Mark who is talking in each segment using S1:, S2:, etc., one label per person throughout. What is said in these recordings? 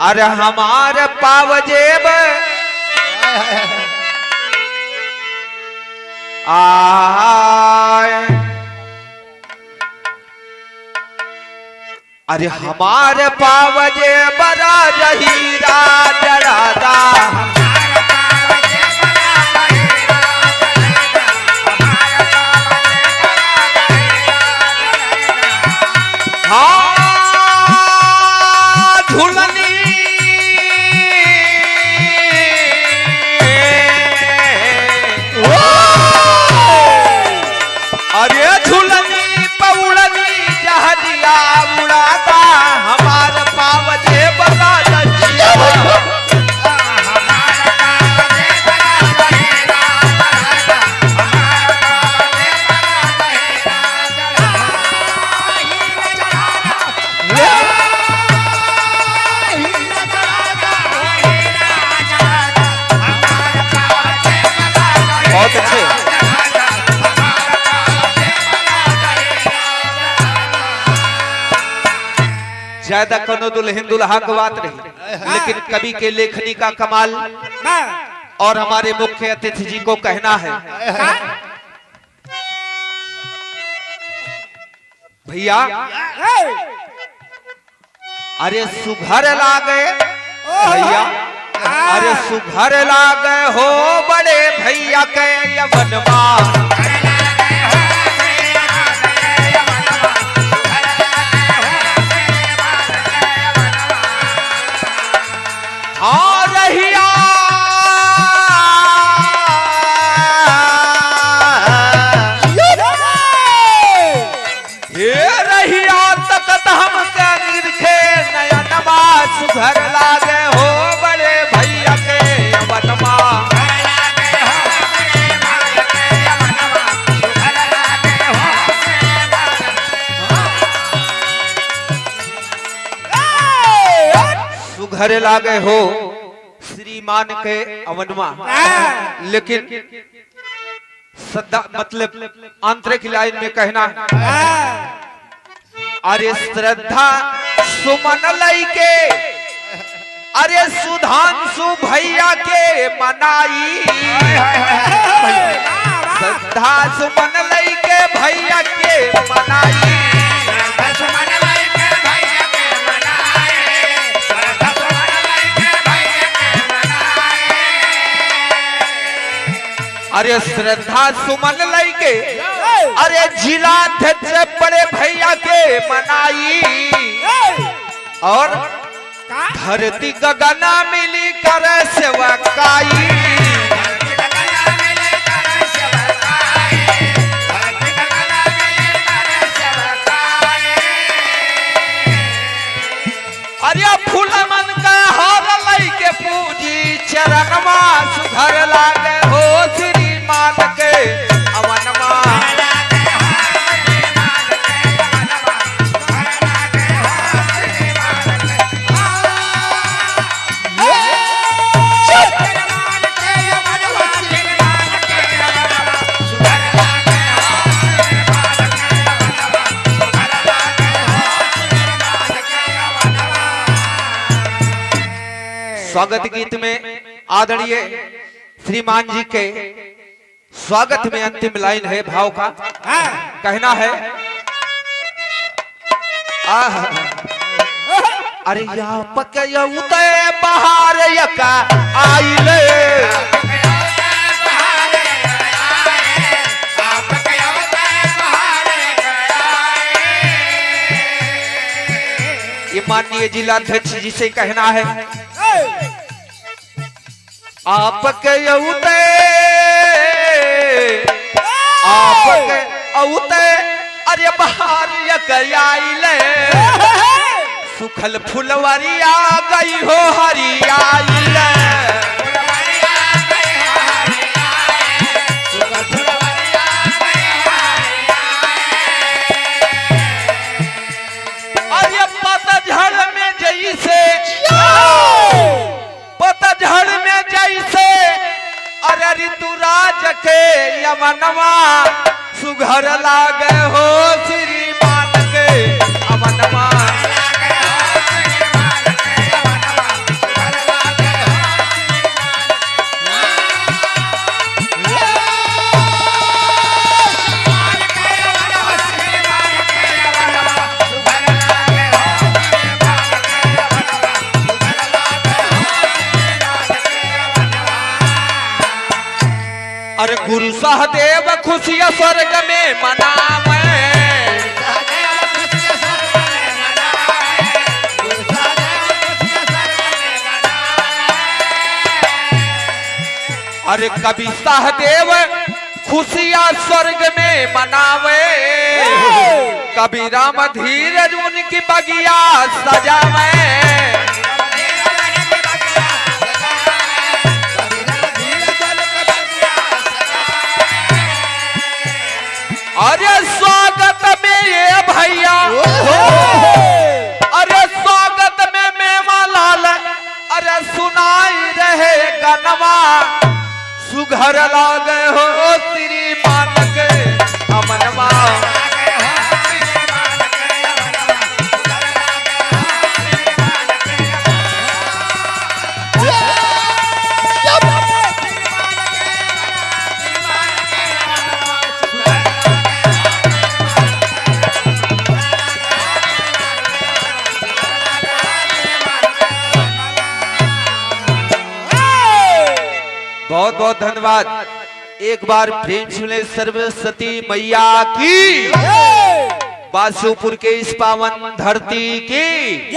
S1: अरे हमार पावजेब आए, अरे हमारे पावजे बड़ा जहीरा जरादा, ज्यादा कनो दुल्हन दुल्हा की बात नहीं, लेकिन कवि के लेखनी का कमाल और हमारे मुख्य अतिथि जी को कहना है, भैया अरे सुघर लागे भैया, अरे सुघर लागे हो बड़े भैया के यवनमा, रहिया ये रहिया तकत हमके निरखे नयनमा, सुघर लागे हो बड़े भैया के यवनमा, सुघर लागे हो श्रीमान के अवनमा, लेकिन सदा मतलब आंतरिक लाइन में कहना है, अरे श्रद्धा सुमन लई के, अरे सुधांशु भैया के मनाई, श्रद्धा सुमन लई के भैया के मनाई, अरे श्रद्धा सुमन लई के, अरे जिलाध्यक्ष बड़े भैया के मनाई, और धरती गगना मिली कर सेवकाई, अरे फूल मन का हार लई के पूजी चरणमा, सुघर लागे हो श्रीमान के अवनमा, स्वागत गीत में आदरणीय श्रीमान जी के स्वागत में अंतिम लाइन है भाव का, कहना है, अरे या पकयउते बहार यका आइले, ये माननीय जिलाध्यक्ष जी से कहना है, आपके औते अरे बहार यकयाइले, सुखल फुलवरिया गई हो हरियाइले, अरे पतझड़ में जैसे, पतझड़ में जैसे, अरे ऋतुराज के यमनवा, सुघर लागे हो श्रीमान के अवनमा, सहदेव खुशिया स्वर्ग में मनावे। अरे कभी सहदेव खुशियां स्वर्ग में मनावे, कभी राम धीरज उनकी बगिया सजावे। अरे स्वागत में ये भैया, अरे स्वागत में मेवा लाल, अरे सुनाई रहे गनवा, सुघर लागे हो श्रीमान के अमनवा। बहुत बहुत धन्यवाद। एक बार प्रेम सुने सरस्वती मैया की, बासुपुर के इस पावन धरती की।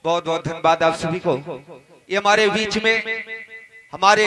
S1: बहुत बहुत धन्यवाद आप सभी को। ये हमारे बीच में हमारे